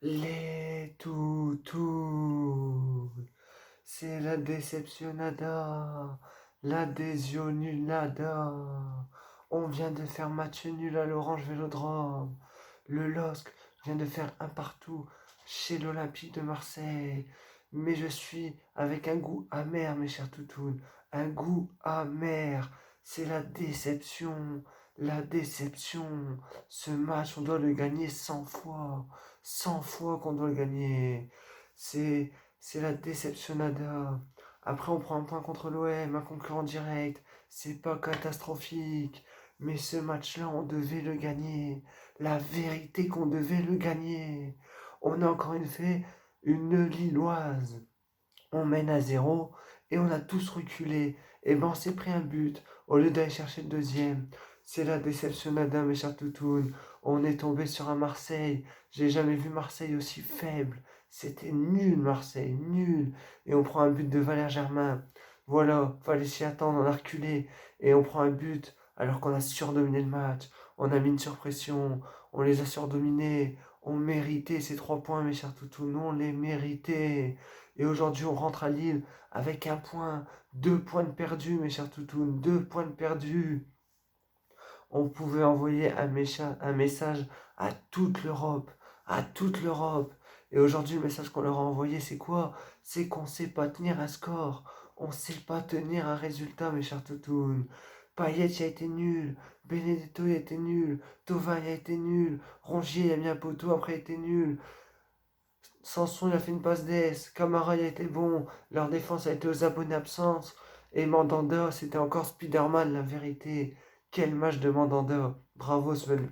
Les toutous, c'est la déceptionnada, l'adhésionnulada. On vient de faire match nul à l'Orange Vélodrome. Le LOSC vient de faire un partout chez l'Olympique de Marseille. Mais je suis avec un goût amer, mes chers toutous. Un goût amer. C'est la déception. La déception. Ce match, on doit le gagner 100 fois. 100 fois qu'on doit le gagner. C'est, c'est la déceptionnada. Après, on prend un point contre l'OM, un concurrent direct. C'est pas catastrophique. Mais ce match-là, on devait le gagner. La vérité qu'on devait le gagner. On a encore une fait une Lilloise. On mène à 0 et on a tous reculé. Et ben on s'est pris un but au lieu d'aller chercher le deuxième. C'est la déception d'Adam mes chers toutounes. On est tombé sur un Marseille. J'ai jamais vu Marseille aussi faible. C'était nul Marseille, nul. Et on prend un but de Valère Germain. Voilà, fallait s'y attendre, on a reculé. Et on prend un but alors qu'on a surdominé le match. On a mis une surpression. On les a surdominés. On méritait ces 3 points mes chers toutounes. On les méritait. Et aujourd'hui, on rentre à Lille avec un point, 2 points de perdus, mes chers toutounes, 2 points de perdus. On pouvait envoyer un message à toute l'Europe, à toute l'Europe. Et aujourd'hui, le message qu'on leur a envoyé, c'est quoi? C'est qu'on ne sait pas tenir un score. On ne sait pas tenir un résultat, mes chers toutounes. Payet a été nul, Benedetto a été nul, Thauvin a été nul, Rongier a mis un poteau, après a été nul. Sanson, il a fait une passe d'ess. Camara, il a été bon. Leur défense a été aux abonnés absence. Et Mandanda, c'était encore Spider-Man, la vérité. Quel match de Mandanda. Bravo, Sven.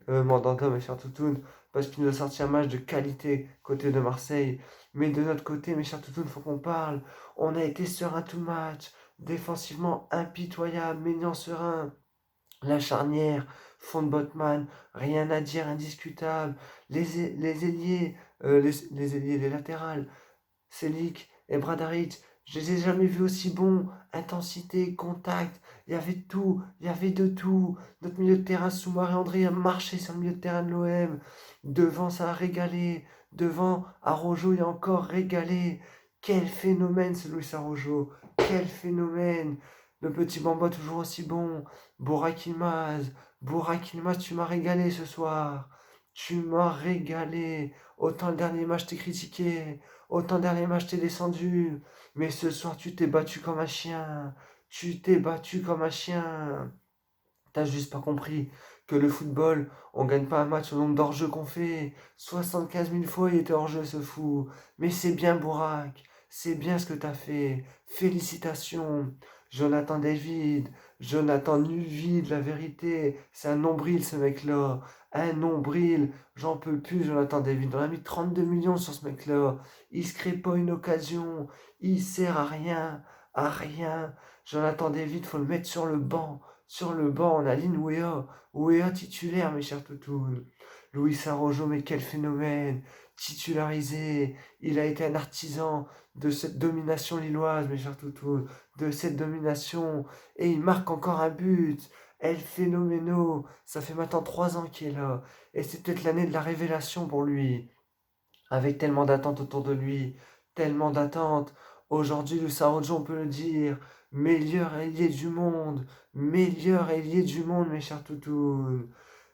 Mandanda, mes chers toutounes. Parce qu'il nous a sorti un match de qualité côté de Marseille. Mais de notre côté, mes chers toutounes, faut qu'on parle. On a été serein tout le match. Défensivement impitoyable, Maignan serein. La charnière, fond de Botman, rien à dire, indiscutable. Les ailiers, les ailiers, les latérales, Selic et Bradaric, je les ai jamais vus aussi bons. Intensité, contact, il y avait tout, il y avait de tout. Notre milieu de terrain, Soumaré André a marché sur le milieu de terrain de l'OM. Devant, ça a régalé. Devant, Araujo, il a encore régalé. Quel phénomène ce Luis Araujo. Quel phénomène. Le petit Bamba toujours aussi bon. Burak Yılmaz. Burak Yılmaz, tu m'as régalé ce soir. Tu m'as régalé. Autant le dernier match t'ai critiqué. Autant dernier match t'es descendu, mais ce soir tu t'es battu comme un chien. Tu t'es battu comme un chien. T'as juste pas compris que le football, on gagne pas un match au nombre d'hors-jeu qu'on fait. 75 000 fois il était hors-jeu ce fou. Mais c'est bien Bourak. C'est bien ce que t'as fait. Félicitations. Jonathan David. Jonathan Nuvide, la vérité. C'est un nombril ce mec-là. Un nombril. J'en peux plus, Jonathan David. On a mis 32 millions sur ce mec-là. Il se crée pas une occasion. Il sert à rien. À rien. Jonathan David, faut le mettre sur le banc. Sur le banc, on a Lin Wea. Wea titulaire, mes chers toutous. Luis Araujo, mais quel phénomène. Titularisé. Il a été un artisan de cette domination lilloise, mes chers toutous. De cette domination. Et il marque encore un but. El Phénoméno. Ça fait maintenant 3 ans qu'il est là. Et c'est peut-être l'année de la révélation pour lui. Avec tellement d'attentes autour de lui. Tellement d'attentes. Aujourd'hui, Luis Araujo, on peut le dire. Meilleur ailier du monde. Meilleur ailier du monde, mes chers toutous.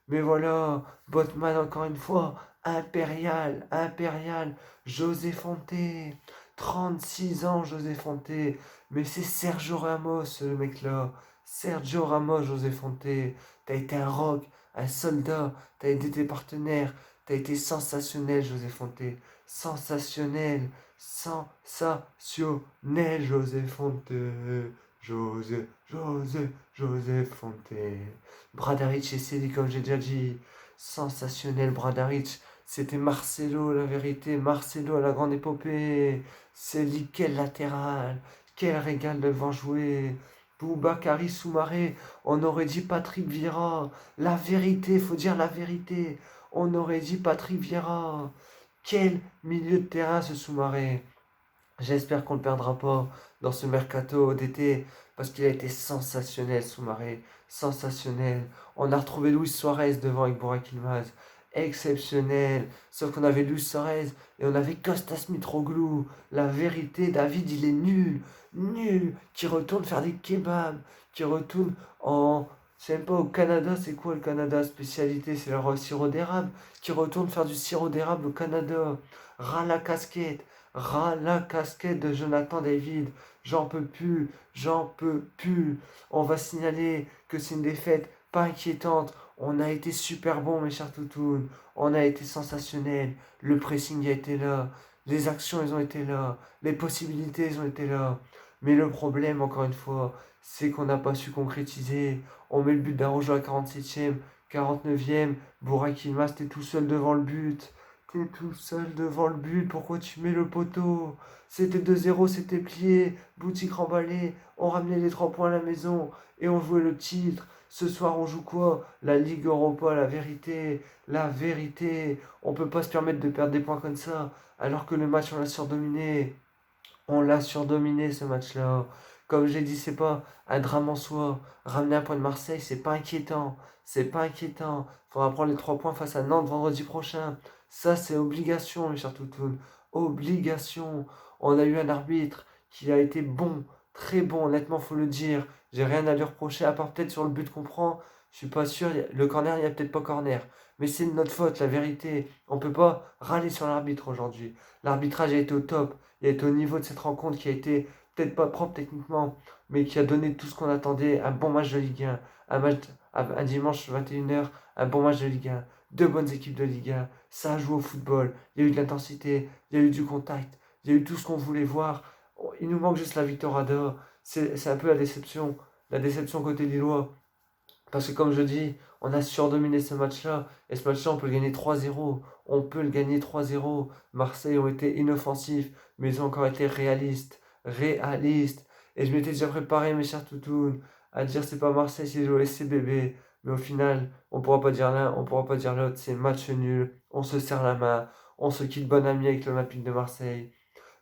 Mais voilà, Botman encore une fois, impérial, impérial, José Fonté, 36 ans José Fonté, mais c'est Sergio Ramos le mec-là, Sergio Ramos José Fonté, t'as été un rock, un soldat, t'as aidé tes partenaires, t'as été sensationnel José Fonté, sensationnel, sensationnel José Fonté, José Fonté. Bradaric et Sely, comme j'ai déjà dit, sensationnel Bradaric. C'était Marcelo, la vérité. Marcelo à la grande épopée. Sely, quel latéral. Quel régal de le voir jouer. Boubakary Soumaré. On aurait dit Patrick Vieira. La vérité, faut dire la vérité. On aurait dit Patrick Vieira. Quel milieu de terrain ce Soumaré. J'espère qu'on ne le perdra pas dans ce mercato d'été parce qu'il a été sensationnel, Soumaré. Sensationnel. On a retrouvé Luis Suarez devant avec Burak Yılmaz. exceptionnel. Sauf qu'on avait Luis Suarez et on avait Kostas Mitroglou. La vérité, David, il est nul. Nul. Qui retourne faire des kebabs. Qui retourne en... Je sais même pas, au Canada, c'est quoi le Canada? Spécialité, c'est leur sirop d'érable. Qui retourne faire du sirop d'érable au Canada. Ras la casquette. Ras la casquette de Jonathan David. J'en peux plus. J'en peux plus. On va signaler que c'est une défaite pas inquiétante. On a été super bon, mes chers toutounes. On a été sensationnel. Le pressing a été là. Les actions, elles ont été là. Les possibilités, elles ont été là. Mais le problème, encore une fois, c'est qu'on n'a pas su concrétiser. On met le but d'Arojo à 47e, 49e. Burak Yilmaz, t'es tout seul devant le but. T'es tout seul devant le but. Pourquoi tu mets le poteau? C'était 2-0, c'était plié. Boutique remballée. On ramenait les 3 points à la maison. Et on jouait le titre. Ce soir, on joue quoi? La Ligue Europa, la vérité. La vérité. On peut pas se permettre de perdre des points comme ça. Alors que le match, on l'a surdominé. On l'a surdominé ce match-là. Comme j'ai dit, c'est pas un drame en soi. Ramener un point de Marseille, c'est pas inquiétant. C'est pas inquiétant. Faudra prendre les 3 points face à Nantes vendredi prochain. Ça, c'est obligation, mes chers toutounes. Obligation. On a eu un arbitre qui a été bon, très bon, honnêtement, faut le dire. J'ai rien à lui reprocher, à part peut-être sur le but qu'on prend. Je suis pas sûr. Le corner, il n'y a peut-être pas corner. Mais c'est de notre faute, la vérité. On peut pas râler sur l'arbitre aujourd'hui. L'arbitrage a été au top. Il a été au niveau de cette rencontre qui a été peut-être pas propre techniquement, mais qui a donné tout ce qu'on attendait. Un bon match de Ligue 1, un dimanche 21h, un bon match de Ligue 1. Deux bonnes équipes de Ligue 1. Ça a joué au football. Il y a eu de l'intensité, il y a eu du contact, il y a eu tout ce qu'on voulait voir. Il nous manque juste la victoire à deux. C'est un peu la déception. La déception côté Lillois. Parce que comme je dis, on a surdominé ce match-là. Et ce match-là, on peut le gagner 3-0. On peut le gagner 3-0. Marseille ont été inoffensifs, mais ils ont encore été réalistes. Réalistes. Et je m'étais déjà préparé, mes chers toutounes, à dire c'est pas Marseille, c'est l'OSC bébé. Mais au final, on pourra pas dire l'un, on pourra pas dire l'autre. C'est match nul. On se serre la main. On se quitte bon ami avec l'Olympique de Marseille.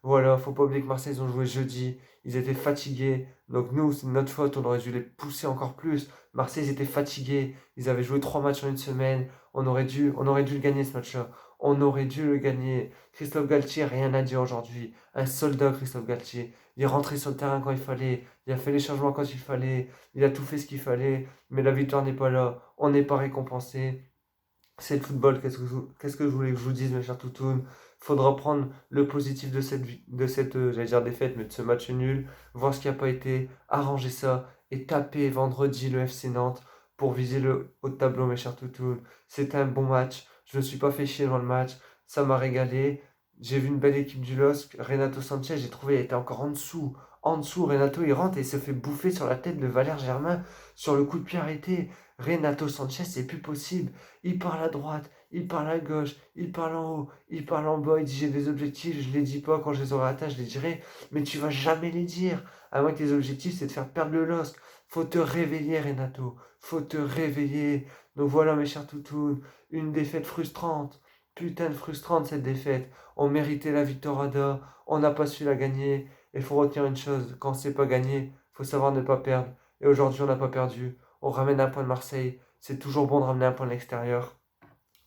Voilà, faut pas oublier que Marseille, ils ont joué jeudi. Ils étaient fatigués. Donc nous, c'est notre faute. On aurait dû les pousser encore plus. Marseille, ils étaient fatigués. Ils avaient joué 3 matchs en une semaine. On aurait dû le gagner ce match-là. On aurait dû le gagner. Christophe Galtier, rien à dire aujourd'hui. Un soldat, Christophe Galtier. Il est rentré sur le terrain quand il fallait. Il a fait les changements quand il fallait. Il a tout fait ce qu'il fallait. Mais la victoire n'est pas là. On n'est pas récompensé. C'est le football, qu'est-ce que je voulais que je vous dise, mes chers toutounes? Faudra prendre le positif de cette j'allais dire défaite, mais de ce match nul, voir ce qui n'a pas été, arranger ça et taper vendredi le FC Nantes pour viser le haut de tableau, mes chers toutounes. C'était un bon match, je ne me suis pas fait chier dans le match, ça m'a régalé. J'ai vu une belle équipe du LOSC, Renato Sanchez, j'ai trouvé, il était encore en dessous. En dessous, Renato, il rentre et il se fait bouffer sur la tête de Valère Germain sur le coup de pied arrêté. Renato Sanchez, c'est plus possible. Il parle à droite, il parle à gauche, il parle en haut, il parle en bas, il dit j'ai des objectifs, je les dis pas, quand je les aurai atteints, je les dirai, mais tu vas jamais les dire. À moins que tes objectifs, c'est de faire perdre le LOSC. Faut te réveiller, Renato. Faut te réveiller. Donc voilà, mes chers toutounes, une défaite frustrante. Putain de frustrante cette défaite. On méritait la victoire à deux, on n'a pas su la gagner. Il faut retenir une chose, quand on ne sait pas gagner, faut savoir ne pas perdre. Et aujourd'hui, on n'a pas perdu. On ramène un point de Marseille. C'est toujours bon de ramener un point de l'extérieur.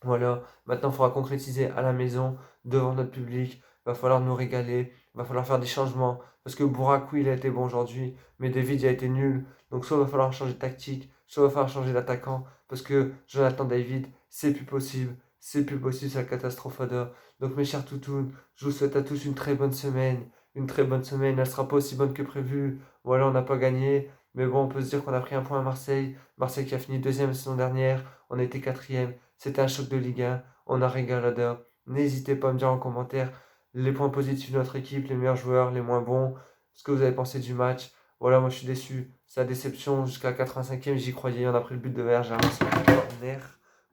Voilà, maintenant il faudra concrétiser à la maison, devant notre public. Il va falloir nous régaler, il va falloir faire des changements. Parce que Burak, oui, il a été bon aujourd'hui, mais David, il a été nul. Donc soit il va falloir changer de tactique, soit il va falloir changer d'attaquant. Parce que Jonathan David, c'est plus possible. C'est plus possible, c'est la catastrophe à deux. Donc mes chers toutous, je vous souhaite à tous une très bonne semaine. Une très bonne semaine, elle sera pas aussi bonne que prévu. Voilà, on n'a pas gagné. Mais bon, on peut se dire qu'on a pris un point à Marseille. Marseille qui a fini deuxième la saison dernière. On a été quatrième. C'était un choc de Ligue 1. On a régalé. N'hésitez pas à me dire en commentaire les points positifs de notre équipe, les meilleurs joueurs, les moins bons, ce que vous avez pensé du match. Voilà, moi je suis déçu. C'est la déception. Jusqu'à 85e, j'y croyais. On a pris le but de Valère Germain sur corner.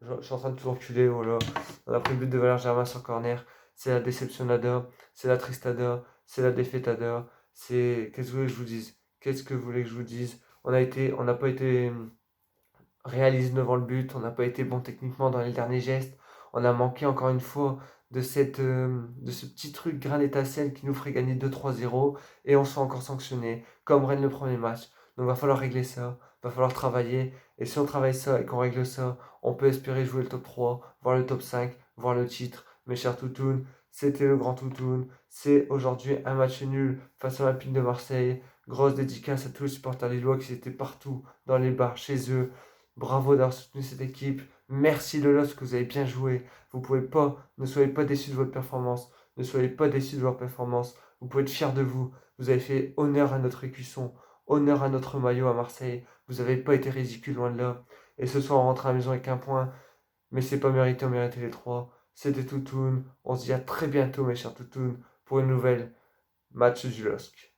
Je suis en train de tout enculer. Voilà. On a pris le but de Valère Germain sur corner. C'est la déception d'Ada. C'est la triste Ada. C'est la défaite Ada. C'est. Qu'est-ce que vous voulez que je vous dise? Qu'est-ce que vous voulez que je vous dise? On n'a pas été réaliste devant le but, on n'a pas été bon techniquement dans les derniers gestes, on a manqué encore une fois de ce petit truc grain d'étincelle qui nous ferait gagner 2-3-0 et on se fait encore sanctionner, comme Rennes le premier match. Donc il va falloir régler ça, va falloir travailler. Et si on travaille ça et qu'on règle ça, on peut espérer jouer le top 3, voire le top 5, voire le titre. Mes chers toutounes, c'était le grand toutoun. C'est aujourd'hui un match nul face à l'Olympique de Marseille. Grosse dédicace à tous les supporters lillois qui étaient partout dans les bars chez eux. Bravo d'avoir soutenu cette équipe. Merci le LOSC que vous avez bien joué. Vous pouvez pas, ne soyez pas déçus de votre performance. Ne soyez pas déçus de votre performance. Vous pouvez être fiers de vous. Vous avez fait honneur à notre écusson, honneur à notre maillot à Marseille. Vous n'avez pas été ridicule loin de là. Et ce soir, on rentre à la maison avec un point. Mais c'est pas mérité, on méritait les trois. C'était Toutoun. On se dit à très bientôt, mes chers Toutounes, pour une nouvelle match du LOSC.